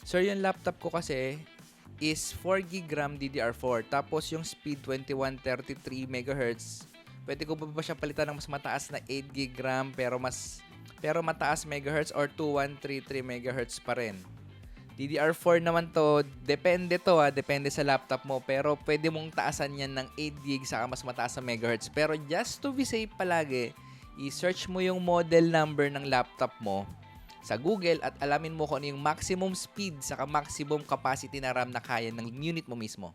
Sir, yung laptop ko kasi is 4 GB RAM DDR4. Tapos yung speed 2133 MHz. Pwede ko ba siya palitan ng mas mataas na 8 GB RAM pero mataas megahertz or 2133 MHz pa rin. DDR4 naman to, depende sa laptop mo, pero pwede mong taasan yan ng 8 GB saka mas mataas na megahertz. Pero just to be safe palagi, i-search mo yung model number ng laptop mo sa Google at alamin mo kung ano yung maximum speed saka maximum capacity na RAM na kaya ng unit mo mismo.